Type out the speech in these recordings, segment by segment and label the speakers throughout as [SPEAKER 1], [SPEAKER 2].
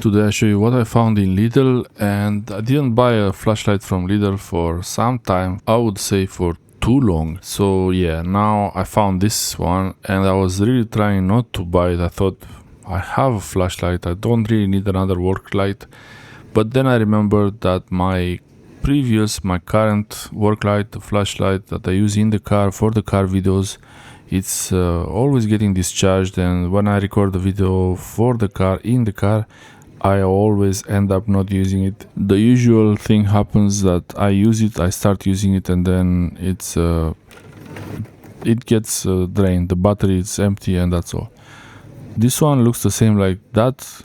[SPEAKER 1] Today I show you what I found in Lidl, and I didn't buy a flashlight from Lidl for some time, I would say for too long. So yeah, now I found this one and I was really trying not to buy it. I thought I have a flashlight, I don't really need another work light. But then I remembered that my current work light, the flashlight that I use in the car for the car videos, it's always getting discharged, and when I record the video for the car, in the car, I always end up not using it. The usual thing happens that I use it, I start using it, and then it gets drained, the battery is empty, and that's all. This one looks the same like that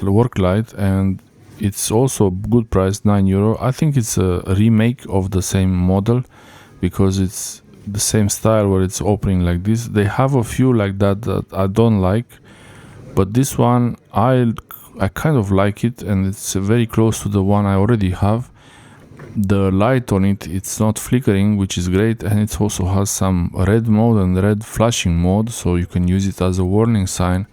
[SPEAKER 1] work light, and it's also good price, €9. I think it's a remake of the same model because it's the same style where it's opening like this. They have a few like that that I don't like, but this one I kind of like it, and it's very close to the one I already have. The light on it, it's not flickering, which is great, and it also has some red mode and red flashing mode, so you can use it as a warning sign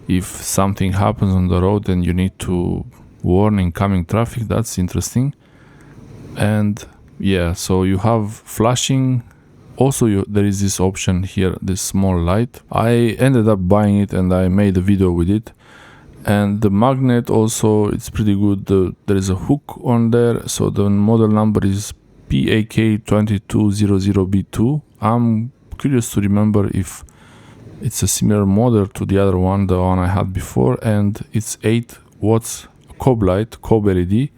[SPEAKER 1] if something happens on the road and you need to warn incoming traffic. That's interesting. And yeah, so you have flashing. Also, there is this option here, this small light. I ended up buying it and I made a video with it. And the magnet also, it's pretty good. There is a hook on there, so the model number is PAK2200B2. I'm curious to remember if it's a similar model to the other one, the one I had before, and it's 8 watts cob light, cob LED.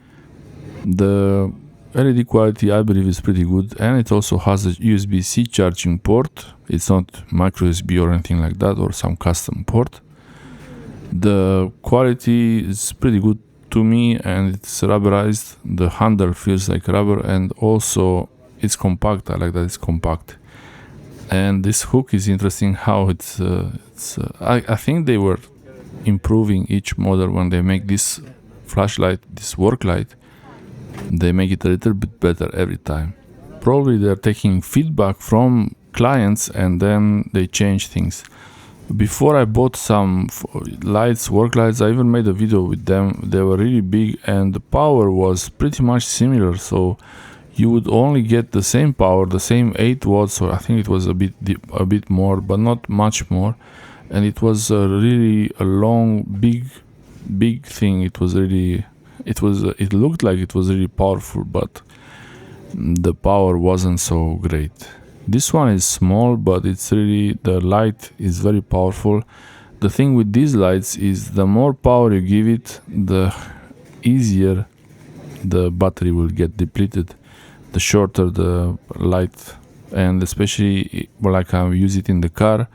[SPEAKER 1] The LED quality, I believe, is pretty good, and it also has a USB-C charging port. It's not micro USB or anything like that, or some custom port. The quality is pretty good to me, and it's rubberized. The handle feels like rubber, and also it's compact. I like that it's compact. And this hook is interesting how I think they were improving each model when they make this flashlight, this work light. They make it a little bit better every time. Probably they're taking feedback from clients and then they change things. Before I bought some lights, work lights, I even made a video with them. They were really big and the power was pretty much similar, so you would only get the same power, the same 8 watts, or I think it was a bit more, but not much more. And it was really a long, big thing. It looked like it was really powerful, but the power wasn't so great. This one is small, but the light is very powerful. The thing with these lights is the more power you give it, the easier the battery will get depleted, the shorter the light. And especially like I use it in the car,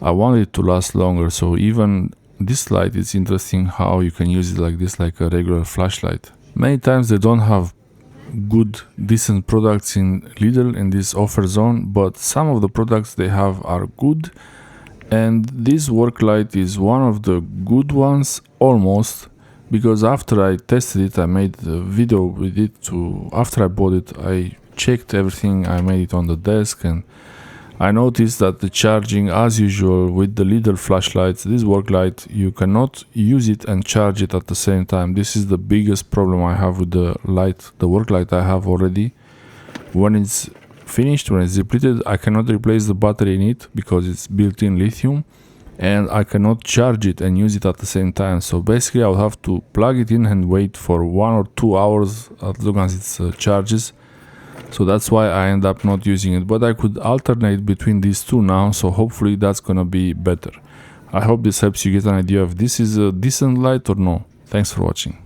[SPEAKER 1] I want it to last longer. So even this light, is interesting how you can use it like this, like a regular flashlight. Many times they don't have good, decent products in Lidl in this offer zone, but some of the products they have are good, and this work light is one of the good ones, almost, because after I tested it, I made a video with it too. After I bought it, I checked everything, I made it on the desk, and I noticed that the charging, as usual with the Lidl flashlights, this work light, you cannot use it and charge it at the same time. This is the biggest problem I have with the light, the work light I have already. When it's finished, when it's depleted, I cannot replace the battery in it because it's built-in lithium, and I cannot charge it and use it at the same time. So basically I'll have to plug it in and wait for 1 or 2 hours as long as it charges. So that's why I end up not using it, but I could alternate between these two now, so hopefully that's gonna be better. I hope this helps you get an idea if this is a decent light or no. Thanks for watching.